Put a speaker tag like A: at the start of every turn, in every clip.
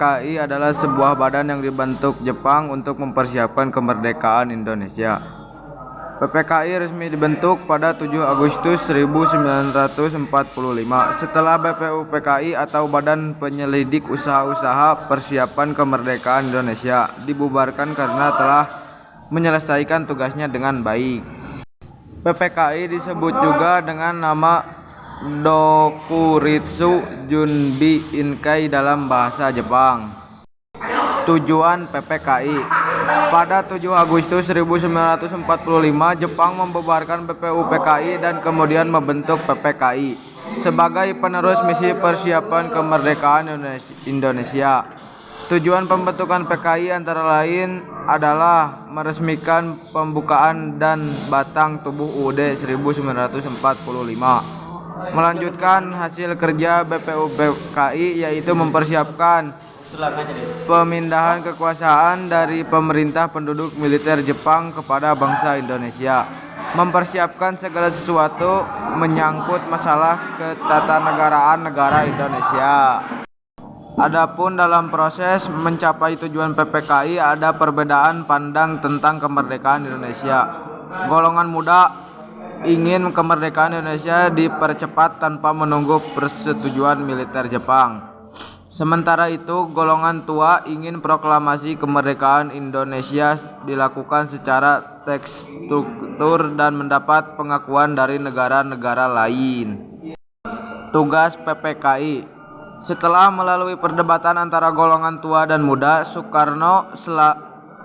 A: PPKI adalah sebuah badan yang dibentuk Jepang untuk mempersiapkan kemerdekaan Indonesia. PPKI resmi dibentuk pada 7 Agustus 1945 setelah BPUPKI atau Badan Penyelidik Usaha-Usaha Persiapan Kemerdekaan Indonesia dibubarkan karena telah menyelesaikan tugasnya dengan baik. PPKI disebut juga dengan nama Dokuritsu Junbi Inkai dalam bahasa Jepang. Tujuan PPKI. Pada 7 Agustus 1945, Jepang membubarkan BPUPKI dan kemudian membentuk PPKI sebagai penerus misi persiapan kemerdekaan Indonesia. Tujuan pembentukan PKI antara lain adalah meresmikan pembukaan dan batang tubuh UUD 1945. Melanjutkan hasil kerja BPUPKI yaitu mempersiapkan pemindahan kekuasaan dari pemerintah penduduk militer Jepang kepada bangsa Indonesia, mempersiapkan segala sesuatu menyangkut masalah ketatanegaraan negara Indonesia. Adapun dalam proses mencapai tujuan PPKI ada perbedaan pandang tentang kemerdekaan Indonesia. Golongan muda ingin kemerdekaan Indonesia dipercepat tanpa menunggu persetujuan militer Jepang. Sementara itu, golongan tua ingin proklamasi kemerdekaan Indonesia dilakukan secara terstruktur dan mendapat pengakuan dari negara-negara lain. Tugas PPKI. Setelah melalui perdebatan antara golongan tua dan muda, Soekarno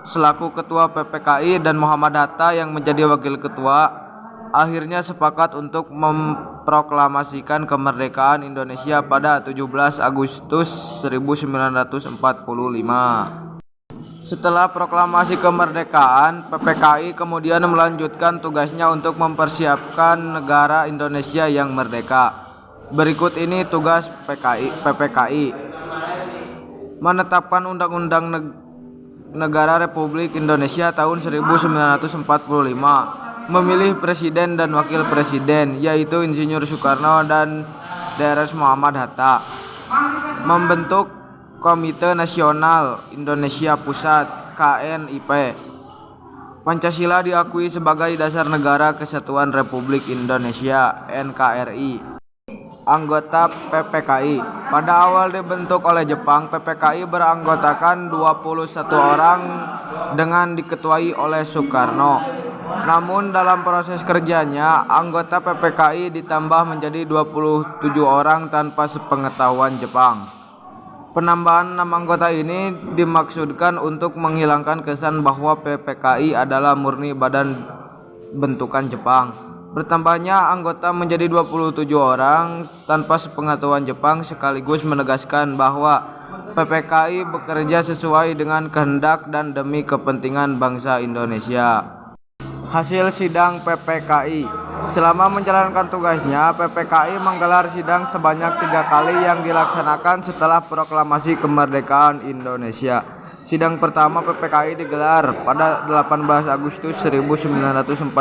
A: selaku ketua PPKI dan Muhammad Hatta yang menjadi wakil ketua akhirnya sepakat untuk memproklamasikan kemerdekaan Indonesia pada 17 Agustus 1945. Setelah proklamasi kemerdekaan, PPKI kemudian melanjutkan tugasnya untuk mempersiapkan negara Indonesia yang merdeka. Berikut ini tugas PPKI. Menetapkan Undang-Undang Negara Republik Indonesia tahun 1945. Memilih presiden dan wakil presiden, yaitu Insinyur Soekarno dan Drs. Muhammad Hatta. Membentuk Komite Nasional Indonesia Pusat (KNIP). Pancasila diakui sebagai dasar negara kesatuan Republik Indonesia (NKRI). Anggota PPKI. Pada awal dibentuk oleh Jepang, PPKI beranggotakan 21 orang dengan diketuai oleh Soekarno. Namun dalam proses kerjanya, anggota PPKI ditambah menjadi 27 orang tanpa sepengetahuan Jepang. Penambahan 6 anggota ini dimaksudkan untuk menghilangkan kesan bahwa PPKI adalah murni badan bentukan Jepang. Bertambahnya anggota menjadi 27 orang tanpa sepengetahuan Jepang sekaligus menegaskan bahwa PPKI bekerja sesuai dengan kehendak dan demi kepentingan bangsa Indonesia. Hasil sidang PPKI. Selama menjalankan tugasnya, PPKI menggelar sidang sebanyak 3 kali yang dilaksanakan setelah proklamasi kemerdekaan Indonesia. Sidang pertama PPKI digelar pada 18 Agustus 1945.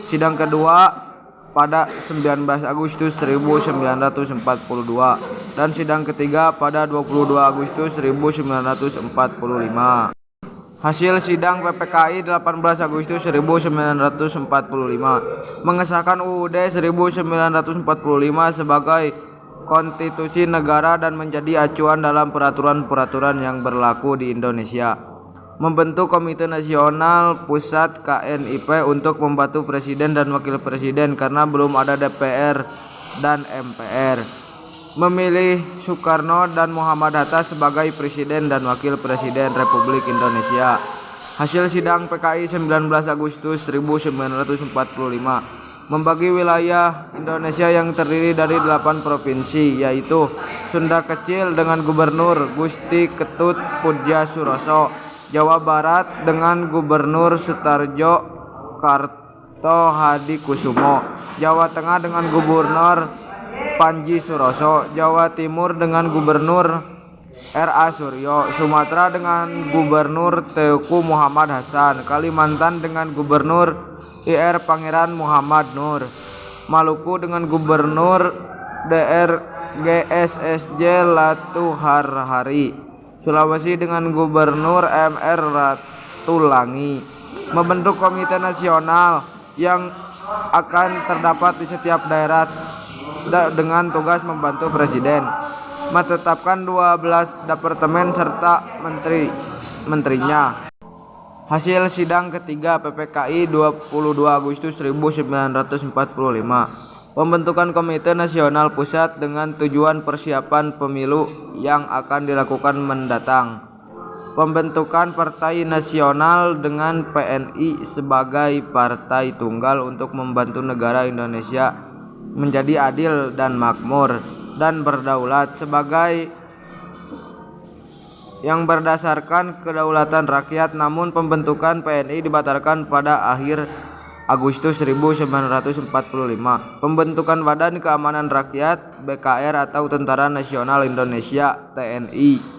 A: Sidang kedua pada 19 Agustus 1942 dan sidang ketiga pada 22 Agustus 1945. Hasil sidang PPKI 18 Agustus 1945 mengesahkan UUD 1945 sebagai konstitusi negara dan menjadi acuan dalam peraturan-peraturan yang berlaku di Indonesia. Membentuk Komite Nasional Pusat KNIP untuk membantu Presiden dan Wakil Presiden karena belum ada DPR dan MPR. Memilih Soekarno dan Muhammad Hatta sebagai Presiden dan Wakil Presiden Republik Indonesia. Hasil sidang PKI 19 Agustus 1945 membagi wilayah Indonesia yang terdiri dari 8 provinsi, yaitu Sunda Kecil dengan Gubernur Gusti Ketut Pudjasuroso, Jawa Barat dengan Gubernur Sutarjo Kartohadikusumo, Jawa Tengah dengan Gubernur Panji Suroso, Jawa Timur dengan Gubernur R.A. Suryo, Sumatera dengan Gubernur Teuku Muhammad Hasan, Kalimantan dengan Gubernur I.R. Pangeran Muhammad Nur, Maluku dengan Gubernur Dr. GSSJ Latuharhari. Sulawesi dengan Gubernur MR Ratulangi. Membentuk komite nasional yang akan terdapat di setiap daerah dengan tugas membantu presiden. Menetapkan 12 departemen serta menterinya. Hasil sidang ketiga PPKI 22 Agustus 1945. Pembentukan Komite Nasional Pusat dengan tujuan persiapan pemilu yang akan dilakukan mendatang. Pembentukan Partai Nasional dengan PNI sebagai partai tunggal untuk membantu negara Indonesia menjadi adil dan makmur dan berdaulat sebagai yang berdasarkan kedaulatan rakyat. Namun pembentukan PNI dibatalkan pada akhir Agustus 1945. Pembentukan Badan Keamanan Rakyat BKR atau Tentara Nasional Indonesia TNI